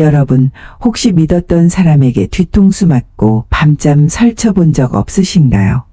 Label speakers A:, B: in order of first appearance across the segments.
A: 여러분, 혹시 믿었던 사람에게 뒤통수 맞고 밤잠 설쳐본 적 없으신가요?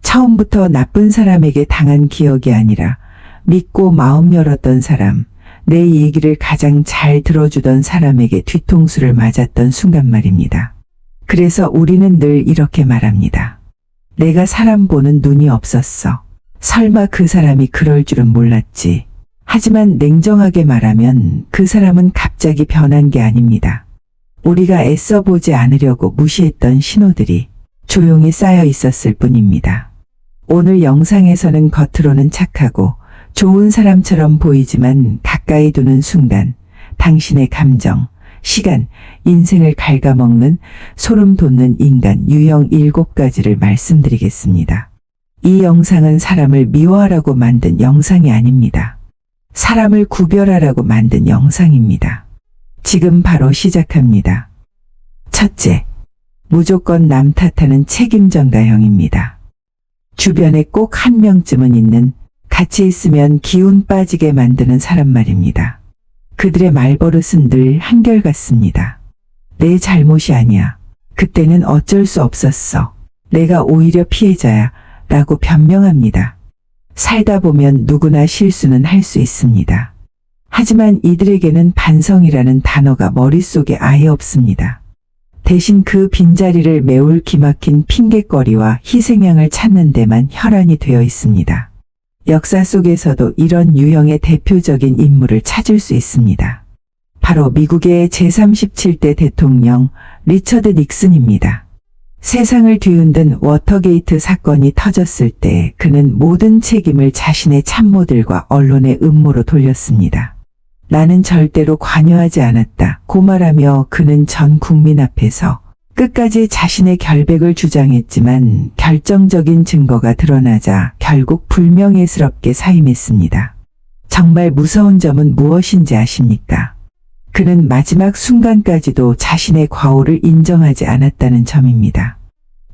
A: 처음부터 나쁜 사람에게 당한 기억이 아니라 믿고 마음 열었던 사람, 내 얘기를 가장 잘 들어주던 사람에게 뒤통수를 맞았던 순간 말입니다. 그래서 우리는 늘 이렇게 말합니다. 내가 사람 보는 눈이 없었어. 설마 그 사람이 그럴 줄은 몰랐지. 하지만 냉정하게 말하면 그 사람은 갑자기 변한 게 아닙니다. 우리가 애써 보지 않으려고 무시했던 신호들이 조용히 쌓여 있었을 뿐입니다. 오늘 영상에서는 겉으로는 착하고 좋은 사람처럼 보이지만 가까이 두는 순간 당신의 감정, 시간, 인생을 갉아먹는 소름 돋는 인간 유형 7가지를 말씀드리겠습니다. 이 영상은 사람을 미워하라고 만든 영상이 아닙니다. 사람을 구별하라고 만든 영상입니다. 지금 바로 시작합니다. 첫째, 무조건 남 탓하는 책임전가형입니다. 주변에 꼭 한 명쯤은 있는, 같이 있으면 기운 빠지게 만드는 사람 말입니다. 그들의 말버릇은 늘 한결같습니다. 내 잘못이 아니야. 그때는 어쩔 수 없었어. 내가 오히려 피해자야. 라고 변명합니다. 살다 보면 누구나 실수는 할 수 있습니다. 하지만 이들에게는 반성이라는 단어가 머릿속에 아예 없습니다. 대신 그 빈자리를 메울 기막힌 핑곗거리와 희생양을 찾는 데만 혈안이 되어 있습니다. 역사 속에서도 이런 유형의 대표적인 인물을 찾을 수 있습니다. 바로 미국의 제37대 대통령 리처드 닉슨입니다. 세상을 뒤흔든 워터게이트 사건이 터졌을 때 그는 모든 책임을 자신의 참모들과 언론의 음모로 돌렸습니다. 나는 절대로 관여하지 않았다 고 말하며 그는 전 국민 앞에서 끝까지 자신의 결백을 주장했지만 결정적인 증거가 드러나자 결국 불명예스럽게 사임했습니다. 정말 무서운 점은 무엇인지 아십니까? 그는 마지막 순간까지도 자신의 과오를 인정하지 않았다는 점입니다.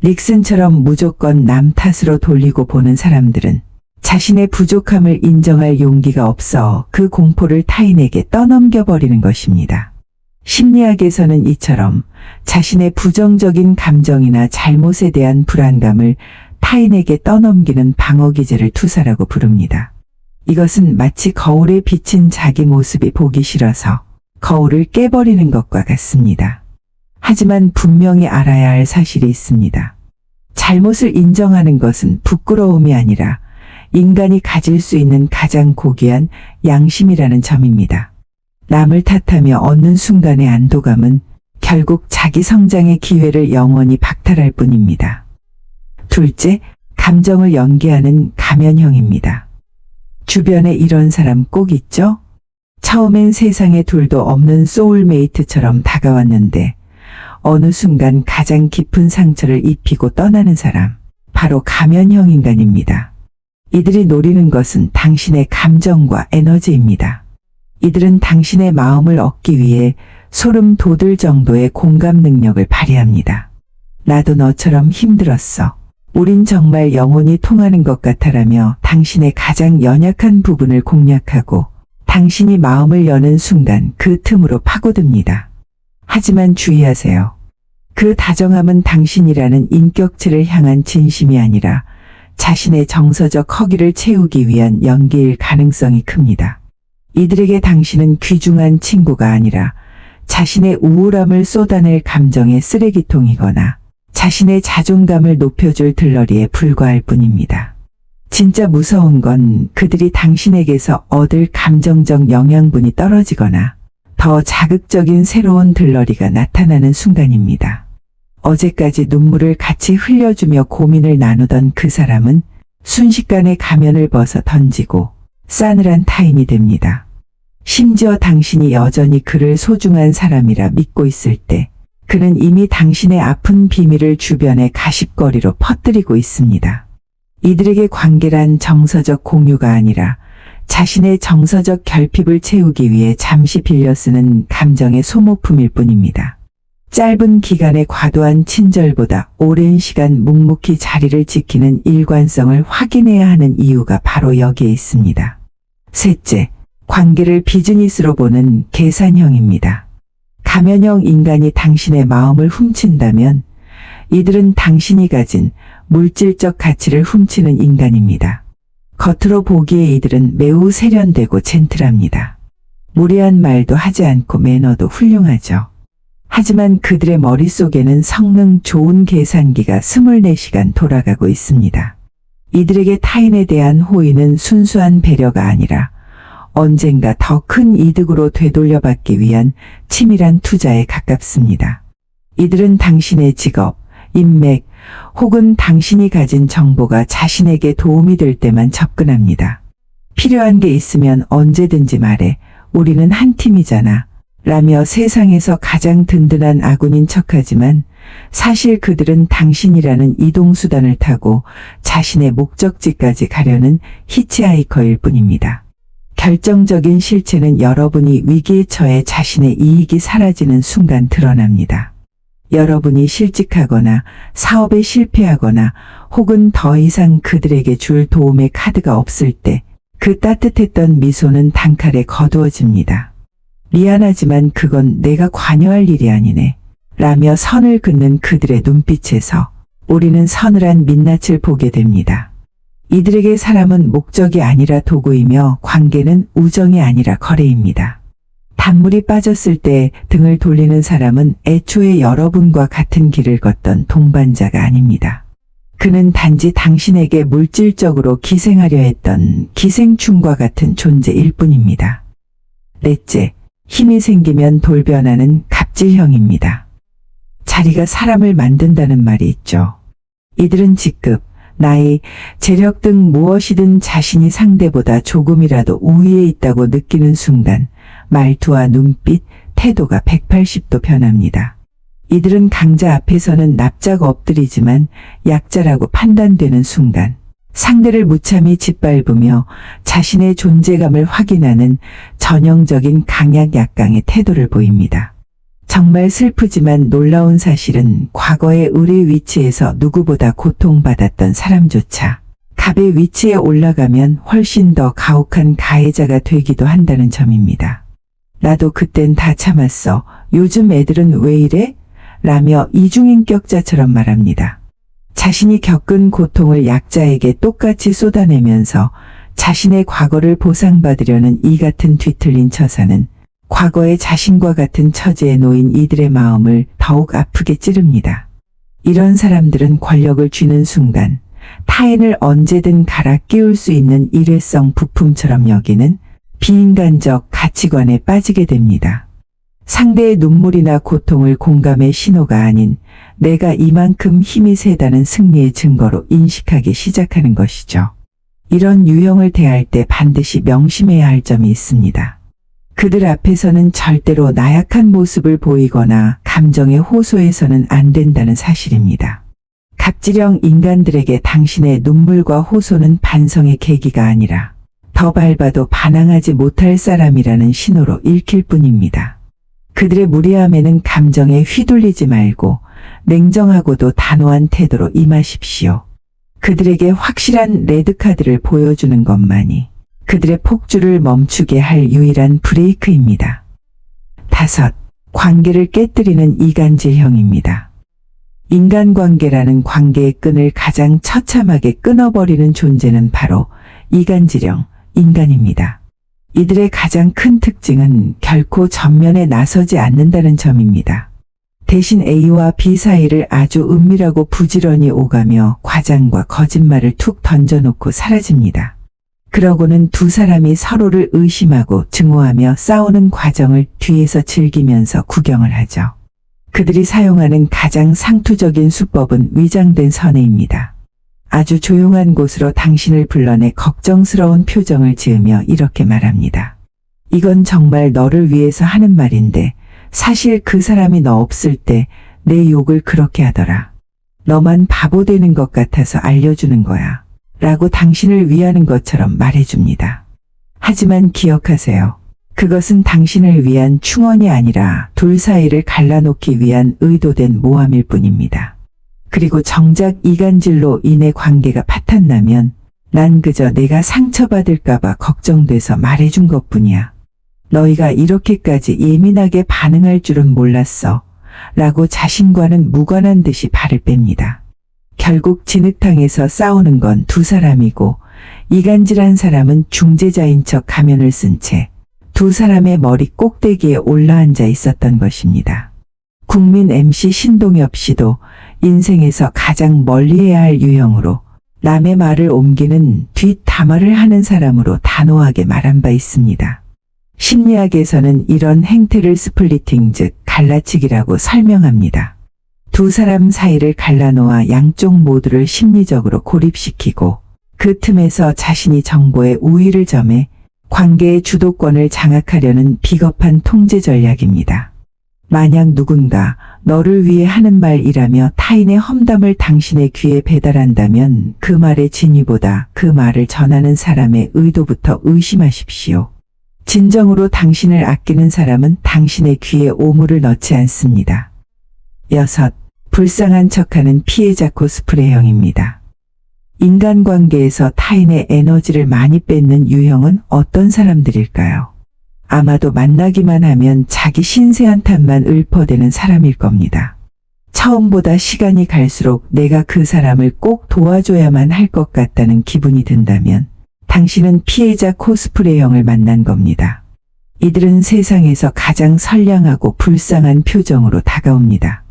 A: 닉슨처럼 무조건 남 탓으로 돌리고 보는 사람들은 자신의 부족함을 인정할 용기가 없어 그 공포를 타인에게 떠넘겨버리는 것입니다. 심리학에서는 이처럼 자신의 부정적인 감정이나 잘못에 대한 불안감을 타인에게 떠넘기는 방어기제를 투사라고 부릅니다. 이것은 마치 거울에 비친 자기 모습이 보기 싫어서 거울을 깨버리는 것과 같습니다. 하지만 분명히 알아야 할 사실이 있습니다. 잘못을 인정하는 것은 부끄러움이 아니라 인간이 가질 수 있는 가장 고귀한 양심이라는 점입니다. 남을 탓하며 얻는 순간의 안도감은 결국 자기 성장의 기회를 영원히 박탈할 뿐입니다. 둘째, 감정을 연기하는 가면형입니다. 주변에 이런 사람 꼭 있죠? 처음엔 세상에 둘도 없는 소울메이트처럼 다가왔는데 어느 순간 가장 깊은 상처를 입히고 떠나는 사람, 바로 가면형 인간입니다. 이들이 노리는 것은 당신의 감정과 에너지입니다. 이들은 당신의 마음을 얻기 위해 소름 돋을 정도의 공감 능력을 발휘합니다. 나도 너처럼 힘들었어. 우린 정말 영혼이 통하는 것 같아라며 당신의 가장 연약한 부분을 공략하고 당신이 마음을 여는 순간 그 틈으로 파고듭니다. 하지만 주의하세요. 그 다정함은 당신이라는 인격체를 향한 진심이 아니라 자신의 정서적 허기를 채우기 위한 연기일 가능성이 큽니다. 이들에게 당신은 귀중한 친구가 아니라 자신의 우울함을 쏟아낼 감정의 쓰레기통이거나 자신의 자존감을 높여줄 들러리에 불과할 뿐입니다. 진짜 무서운 건 그들이 당신에게서 얻을 감정적 영양분이 떨어지거나 더 자극적인 새로운 들러리가 나타나는 순간입니다. 어제까지 눈물을 같이 흘려주며 고민을 나누던 그 사람은 순식간에 가면을 벗어 던지고 싸늘한 타인이 됩니다. 심지어 당신이 여전히 그를 소중한 사람이라 믿고 있을 때 그는 이미 당신의 아픈 비밀을 주변의 가십거리로 퍼뜨리고 있습니다. 이들에게 관계란 정서적 공유가 아니라 자신의 정서적 결핍을 채우기 위해 잠시 빌려 쓰는 감정의 소모품일 뿐입니다. 짧은 기간의 과도한 친절보다 오랜 시간 묵묵히 자리를 지키는 일관성을 확인해야 하는 이유가 바로 여기에 있습니다. 셋째, 관계를 비즈니스로 보는 계산형입니다. 가면형 인간이 당신의 마음을 훔친다면 이들은 당신이 가진 물질적 가치를 훔치는 인간입니다. 겉으로 보기에 이들은 매우 세련되고 젠틀합니다. 무례한 말도 하지 않고 매너도 훌륭하죠. 하지만 그들의 머릿속에는 성능 좋은 계산기가 24시간 돌아가고 있습니다. 이들에게 타인에 대한 호의는 순수한 배려가 아니라 언젠가 더 큰 이득으로 되돌려받기 위한 치밀한 투자에 가깝습니다. 이들은 당신의 직업, 인맥, 혹은 당신이 가진 정보가 자신에게 도움이 될 때만 접근합니다. 필요한 게 있으면 언제든지 말해. 우리는 한 팀이잖아. 라며 세상에서 가장 든든한 아군인 척하지만 사실 그들은 당신이라는 이동수단을 타고 자신의 목적지까지 가려는 히치하이커일 뿐입니다. 결정적인 실체는 여러분이 위기에 처해 자신의 이익이 사라지는 순간 드러납니다. 여러분이 실직하거나 사업에 실패하거나 혹은 더 이상 그들에게 줄 도움의 카드가 없을 때 그 따뜻했던 미소는 단칼에 거두어집니다. 미안하지만 그건 내가 관여할 일이 아니네. 라며 선을 긋는 그들의 눈빛에서 우리는 서늘한 민낯을 보게 됩니다. 이들에게 사람은 목적이 아니라 도구이며 관계는 우정이 아니라 거래입니다. 단물이 빠졌을 때 등을 돌리는 사람은 애초에 여러분과 같은 길을 걷던 동반자가 아닙니다. 그는 단지 당신에게 물질적으로 기생하려 했던 기생충과 같은 존재일 뿐입니다. 넷째, 힘이 생기면 돌변하는 갑질형입니다. 자리가 사람을 만든다는 말이 있죠. 이들은 직급, 나이, 재력 등 무엇이든 자신이 상대보다 조금이라도 우위에 있다고 느끼는 순간 말투와 눈빛, 태도가 180도 변합니다. 이들은 강자 앞에서는 납작 엎드리지만 약자라고 판단되는 순간 상대를 무참히 짓밟으며 자신의 존재감을 확인하는 전형적인 강약 약강의 태도를 보입니다. 정말 슬프지만 놀라운 사실은 과거의 을의 위치에서 누구보다 고통받았던 사람조차 갑의 위치에 올라가면 훨씬 더 가혹한 가해자가 되기도 한다는 점입니다. 나도 그땐 다 참았어. 요즘 애들은 왜 이래? 라며 이중인격자처럼 말합니다. 자신이 겪은 고통을 약자에게 똑같이 쏟아내면서 자신의 과거를 보상받으려는 이 같은 뒤틀린 처사는 과거의 자신과 같은 처지에 놓인 이들의 마음을 더욱 아프게 찌릅니다. 이런 사람들은 권력을 쥐는 순간 타인을 언제든 갈아 끼울 수 있는 일회성 부품처럼 여기는 비인간적 가치관에 빠지게 됩니다. 상대의 눈물이나 고통을 공감의 신호가 아닌 내가 이만큼 힘이 세다는 승리의 증거로 인식하기 시작하는 것이죠. 이런 유형을 대할 때 반드시 명심해야 할 점이 있습니다. 그들 앞에서는 절대로 나약한 모습을 보이거나 감정에 호소해서는 안 된다는 사실입니다. 갑질형 인간들에게 당신의 눈물과 호소는 반성의 계기가 아니라 더 밟아도 반항하지 못할 사람이라는 신호로 읽힐 뿐입니다. 그들의 무례함에는 감정에 휘둘리지 말고 냉정하고도 단호한 태도로 임하십시오. 그들에게 확실한 레드카드를 보여주는 것만이 그들의 폭주를 멈추게 할 유일한 브레이크입니다. 5. 관계를 깨뜨리는 이간질형입니다. 인간관계라는 관계의 끈을 가장 처참하게 끊어버리는 존재는 바로 이간질형 인간입니다. 이들의 가장 큰 특징은 결코 전면에 나서지 않는다는 점입니다. 대신 A와 B 사이를 아주 은밀하고 부지런히 오가며 과장과 거짓말을 툭 던져놓고 사라집니다. 그러고는 두 사람이 서로를 의심하고 증오하며 싸우는 과정을 뒤에서 즐기면서 구경을 하죠. 그들이 사용하는 가장 상투적인 수법은 위장된 선회입니다. 아주 조용한 곳으로 당신을 불러내 걱정스러운 표정을 지으며 이렇게 말합니다. 이건 정말 너를 위해서 하는 말인데 사실 그 사람이 너 없을 때 내 욕을 그렇게 하더라. 너만 바보 되는 것 같아서 알려주는 거야. 라고 당신을 위하는 것처럼 말해줍니다. 하지만 기억하세요. 그것은 당신을 위한 충언이 아니라 둘 사이를 갈라놓기 위한 의도된 모함일 뿐입니다. 그리고 정작 이간질로 인해 관계가 파탄나면 난 그저 내가 상처받을까봐 걱정돼서 말해준 것뿐이야. 너희가 이렇게까지 예민하게 반응할 줄은 몰랐어. 라고 자신과는 무관한 듯이 발을 뺍니다. 결국 진흙탕에서 싸우는 건 두 사람이고 이간질한 사람은 중재자인 척 가면을 쓴 채 두 사람의 머리 꼭대기에 올라앉아 있었던 것입니다. 국민 MC 신동엽 씨도 인생에서 가장 멀리해야 할 유형으로 남의 말을 옮기는 뒷담화를 하는 사람으로 단호하게 말한 바 있습니다. 심리학에서는 이런 행태를 스플리팅 즉 갈라치기라고 설명합니다. 두 사람 사이를 갈라놓아 양쪽 모두를 심리적으로 고립시키고 그 틈에서 자신이 정보의 우위를 점해 관계의 주도권을 장악하려는 비겁한 통제 전략입니다. 만약 누군가 너를 위해 하는 말이라며 타인의 험담을 당신의 귀에 배달한다면 그 말의 진위보다 그 말을 전하는 사람의 의도부터 의심하십시오. 진정으로 당신을 아끼는 사람은 당신의 귀에 오물을 넣지 않습니다. 6. 불쌍한 척하는 피해자 코스프레형입니다. 인간관계에서 타인의 에너지를 많이 뺏는 유형은 어떤 사람들일까요? 아마도 만나기만 하면 자기 신세한 탓만 읊어대는 사람일 겁니다. 처음보다 시간이 갈수록 내가 그 사람을 꼭 도와줘야만 할 것 같다는 기분이 든다면 당신은 피해자 코스프레형을 만난 겁니다. 이들은 세상에서 가장 선량하고 불쌍한 표정으로 다가옵니다.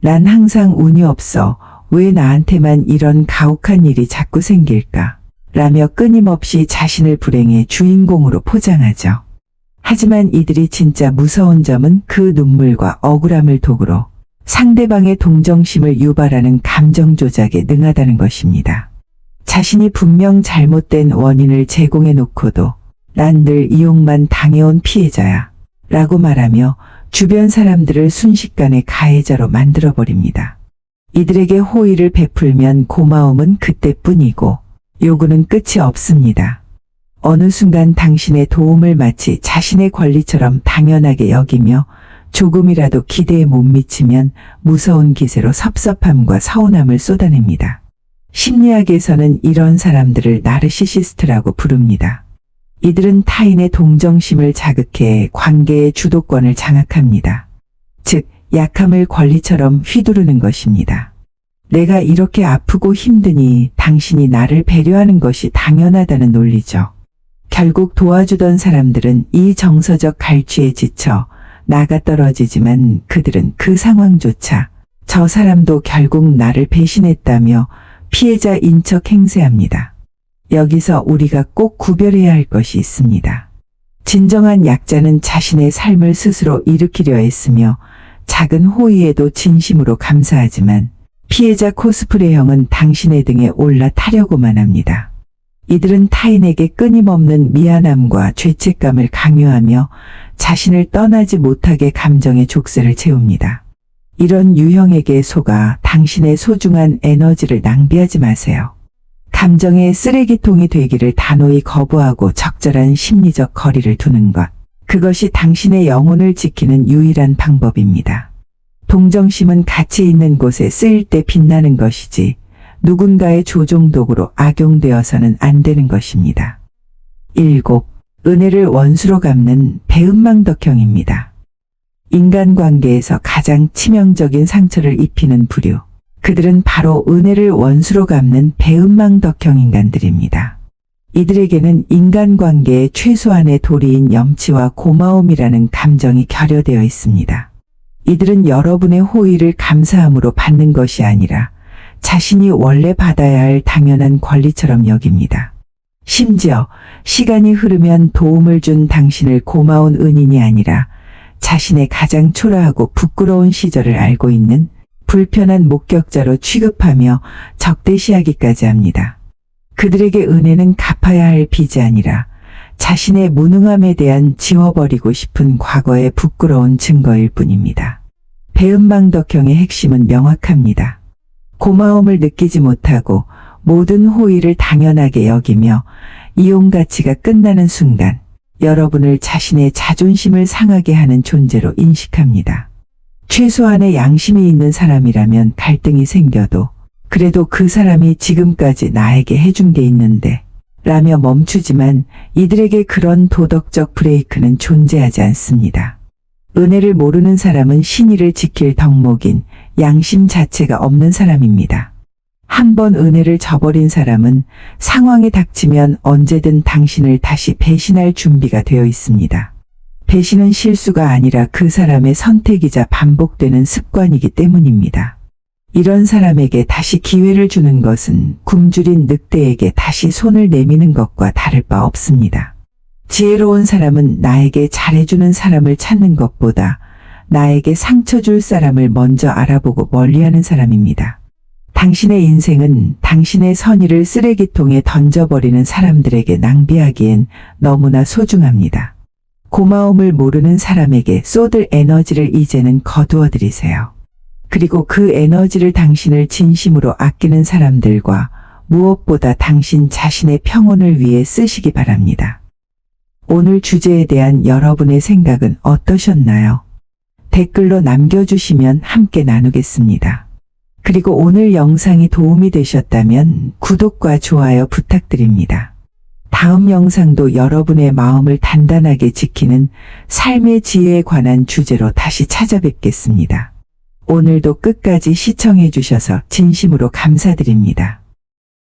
A: 난 항상 운이 없어. 왜 나한테만 이런 가혹한 일이 자꾸 생길까? 라며 끊임없이 자신을 불행의 주인공으로 포장하죠. 하지만 이들이 진짜 무서운 점은 그 눈물과 억울함을 도구로 상대방의 동정심을 유발하는 감정 조작에 능하다는 것입니다. 자신이 분명 잘못된 원인을 제공해 놓고도 난 늘 이용만 당해온 피해자야 라고 말하며 주변 사람들을 순식간에 가해자로 만들어버립니다. 이들에게 호의를 베풀면 고마움은 그때뿐이고 요구는 끝이 없습니다. 어느 순간 당신의 도움을 마치 자신의 권리처럼 당연하게 여기며 조금이라도 기대에 못 미치면 무서운 기세로 섭섭함과 서운함을 쏟아냅니다. 심리학에서는 이런 사람들을 나르시시스트라고 부릅니다. 이들은 타인의 동정심을 자극해 관계의 주도권을 장악합니다. 즉, 약함을 권리처럼 휘두르는 것입니다. 내가 이렇게 아프고 힘드니 당신이 나를 배려하는 것이 당연하다는 논리죠. 결국 도와주던 사람들은 이 정서적 갈취에 지쳐 나가 떨어지지만 그들은 그 상황조차 저 사람도 결국 나를 배신했다며 피해자인 척 행세합니다. 여기서 우리가 꼭 구별해야 할 것이 있습니다. 진정한 약자는 자신의 삶을 스스로 일으키려 했으며 작은 호의에도 진심으로 감사하지만 피해자 코스프레형은 당신의 등에 올라타려고만 합니다. 이들은 타인에게 끊임없는 미안함과 죄책감을 강요하며 자신을 떠나지 못하게 감정의 족쇄를 채웁니다. 이런 유형에게 속아 당신의 소중한 에너지를 낭비하지 마세요. 감정의 쓰레기통이 되기를 단호히 거부하고 적절한 심리적 거리를 두는 것. 그것이 당신의 영혼을 지키는 유일한 방법입니다. 동정심은 가치 있는 곳에 쓰일 때 빛나는 것이지 누군가의 조종도구로 악용되어서는 안 되는 것입니다. 7. 은혜를 원수로 갚는 배은망덕형입니다. 인간관계에서 가장 치명적인 상처를 입히는 부류. 그들은 바로 은혜를 원수로 갚는 배은망덕형 인간들입니다. 이들에게는 인간관계의 최소한의 도리인 염치와 고마움이라는 감정이 결여되어 있습니다. 이들은 여러분의 호의를 감사함으로 받는 것이 아니라 자신이 원래 받아야 할 당연한 권리처럼 여깁니다. 심지어 시간이 흐르면 도움을 준 당신을 고마운 은인이 아니라 자신의 가장 초라하고 부끄러운 시절을 알고 있는 불편한 목격자로 취급하며 적대시하기까지 합니다. 그들에게 은혜는 갚아야 할 빚이 아니라 자신의 무능함에 대한 지워버리고 싶은 과거의 부끄러운 증거일 뿐입니다. 배은망덕형의 핵심은 명확합니다. 고마움을 느끼지 못하고 모든 호의를 당연하게 여기며 이용 가치가 끝나는 순간 여러분을 자신의 자존심을 상하게 하는 존재로 인식합니다. 최소한의 양심이 있는 사람이라면 갈등이 생겨도 그래도 그 사람이 지금까지 나에게 해준 게 있는데 라며 멈추지만 이들에게 그런 도덕적 브레이크는 존재하지 않습니다. 은혜를 모르는 사람은 신의를 지킬 덕목인 양심 자체가 없는 사람입니다. 한번 은혜를 저버린 사람은 상황이 닥치면 언제든 당신을 다시 배신할 준비가 되어 있습니다. 배신은 실수가 아니라 그 사람의 선택이자 반복되는 습관이기 때문입니다. 이런 사람에게 다시 기회를 주는 것은 굶주린 늑대에게 다시 손을 내미는 것과 다를 바 없습니다. 지혜로운 사람은 나에게 잘해주는 사람을 찾는 것보다 나에게 상처 줄 사람을 먼저 알아보고 멀리하는 사람입니다. 당신의 인생은 당신의 선의를 쓰레기통에 던져버리는 사람들에게 낭비하기엔 너무나 소중합니다. 고마움을 모르는 사람에게 쏟을 에너지를 이제는 거두어 드리세요. 그리고 그 에너지를 당신을 진심으로 아끼는 사람들과 무엇보다 당신 자신의 평온을 위해 쓰시기 바랍니다. 오늘 주제에 대한 여러분의 생각은 어떠셨나요? 댓글로 남겨주시면 함께 나누겠습니다. 그리고 오늘 영상이 도움이 되셨다면 구독과 좋아요 부탁드립니다. 다음 영상도 여러분의 마음을 단단하게 지키는 삶의 지혜에 관한 주제로 다시 찾아뵙겠습니다. 오늘도 끝까지 시청해 주셔서 진심으로 감사드립니다.